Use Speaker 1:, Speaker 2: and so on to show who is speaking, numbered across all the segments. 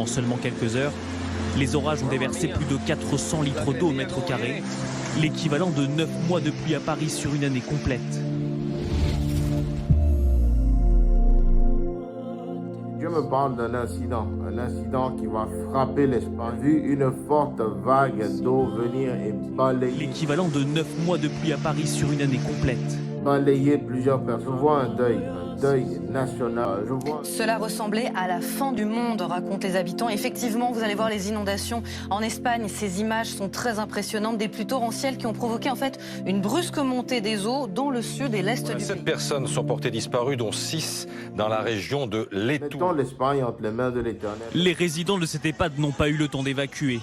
Speaker 1: En seulement quelques heures, les orages ont déversé plus de 400 litres d'eau au mètre carré, l'équivalent de 9 mois de pluie à Paris sur une année complète.
Speaker 2: Je me parle d'un incident qui va frapper l'Espagne. Vu une forte vague d'eau venir et balayer.
Speaker 1: L'équivalent de 9 mois de pluie à Paris sur une année complète.
Speaker 2: Balayer plusieurs personnes. Je vois un deuil national.
Speaker 3: Cela ressemblait à la fin du monde, racontent les habitants. Effectivement, vous allez voir les inondations en Espagne. Ces images sont très impressionnantes, des pluies torrentielles qui ont provoqué en fait une brusque montée des eaux dans le sud et l'est du pays.
Speaker 4: 7 personnes sont portées disparues, dont 6 dans la région de Leto.
Speaker 2: Mettons l'Espagne entre les mains de l'Éternel.
Speaker 1: Les résidents de cet EHPAD n'ont pas eu le temps d'évacuer.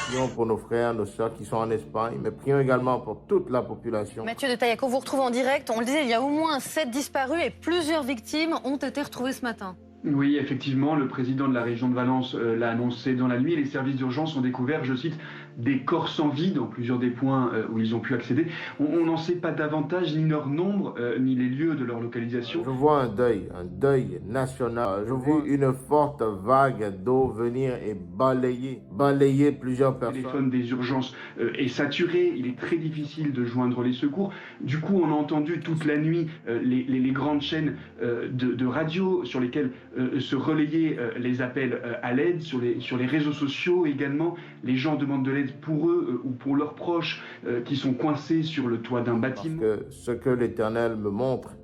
Speaker 2: Prions pour nos frères, nos sœurs qui sont en Espagne, mais prions également pour toute la population.
Speaker 3: Mathieu de Taillac, vous retrouve en direct. On le disait, il y a au moins 7 disparus et plusieurs victimes ont été retrouvées ce matin.
Speaker 5: Oui, effectivement, le président de la région de Valence l'a annoncé dans la nuit. Les services d'urgence ont découvert, je cite, des corps sans vie dans plusieurs des points où ils ont pu accéder. On n'en sait pas davantage, ni leur nombre, ni les lieux de leur localisation.
Speaker 2: Je vois un deuil national. Je vois une forte vague d'eau venir et balayer plusieurs personnes.
Speaker 5: Le téléphone des urgences est saturé, il est très difficile de joindre les secours. Du coup, on a entendu toute la nuit les grandes chaînes de radio sur lesquelles se relayaient les appels à l'aide, sur les réseaux sociaux également. Les gens demandent de l'aide pour eux ou pour leurs proches qui sont coincés sur le toit d'un bâtiment.
Speaker 2: Parce que ce que l'Éternel me montre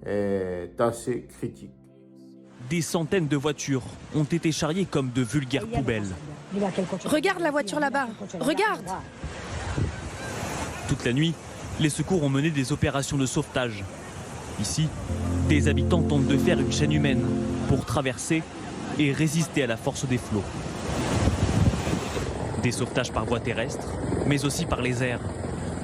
Speaker 2: est assez critique.
Speaker 1: Des centaines de voitures ont été charriées comme de vulgaires poubelles.
Speaker 6: Regarde la voiture là-bas, regarde!
Speaker 1: Toute la nuit, les secours ont mené des opérations de sauvetage. Ici, des habitants tentent de faire une chaîne humaine pour traverser et résister à la force des flots. Des sauvetages par voie terrestre, mais aussi par les airs.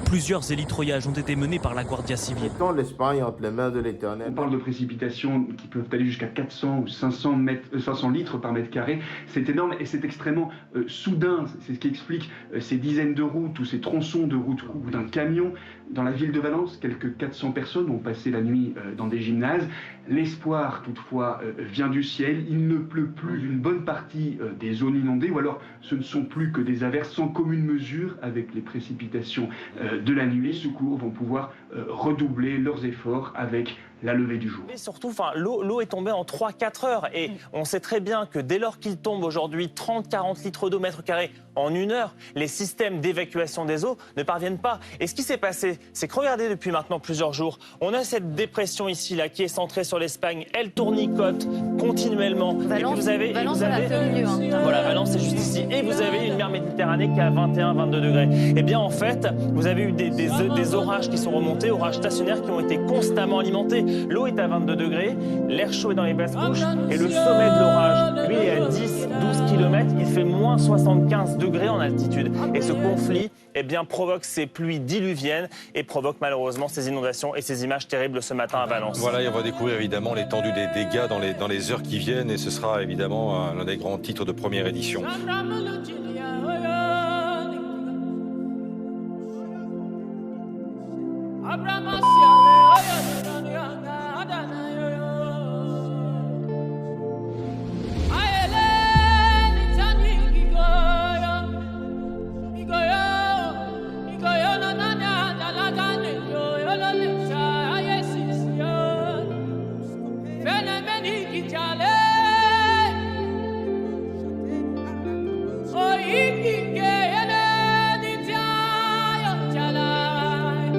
Speaker 1: Plusieurs hélitreuillages ont été menés par la Guardia Civile.
Speaker 2: Mettons l'Espagne entre les mains de l'Éternel.
Speaker 5: On parle de précipitations qui peuvent aller jusqu'à 400 ou 500 litres par mètre carré. C'est énorme et c'est extrêmement soudain. C'est ce qui explique ces dizaines de routes ou ces tronçons de routes ou d'un camion. Dans la ville de Valence, quelques 400 personnes ont passé la nuit dans des gymnases. L'espoir, toutefois, vient du ciel. Il ne pleut plus une bonne partie des zones inondées, ou alors ce ne sont plus que des averses sans commune mesure avec les précipitations de la nuit. Les secours vont pouvoir redoubler leurs efforts avec la levée du jour.
Speaker 7: Mais surtout, l'eau est tombée en 3-4 heures et on sait très bien que dès lors qu'il tombe aujourd'hui 30-40 litres d'eau mètre carré en une heure, les systèmes d'évacuation des eaux ne parviennent pas. Et ce qui s'est passé, c'est que regardez depuis maintenant plusieurs jours, on a cette dépression ici là qui est centrée sur l'Espagne, elle tournicote continuellement.
Speaker 3: Valence,
Speaker 7: et
Speaker 3: Valence
Speaker 7: vous avez,
Speaker 3: au milieu. Hein.
Speaker 7: Voilà, Valence c'est juste ici. Et vous avez une mer Méditerranée qui est à 21-22 degrés. Et bien en fait, vous avez eu des orages qui sont remontés, orages stationnaires qui ont été constamment alimentés. L'eau est à 22 degrés, l'air chaud est dans les basses couches et le sommet de l'orage, lui, est à 10-12 km. Il fait moins 75 degrés en altitude. Et ce conflit provoque ces pluies diluviennes et provoque malheureusement ces inondations et ces images terribles ce matin à Valence.
Speaker 4: Voilà, et on va découvrir évidemment l'étendue des dégâts dans les heures qui viennent et ce sera évidemment l'un des grands titres de première édition.
Speaker 8: Oh,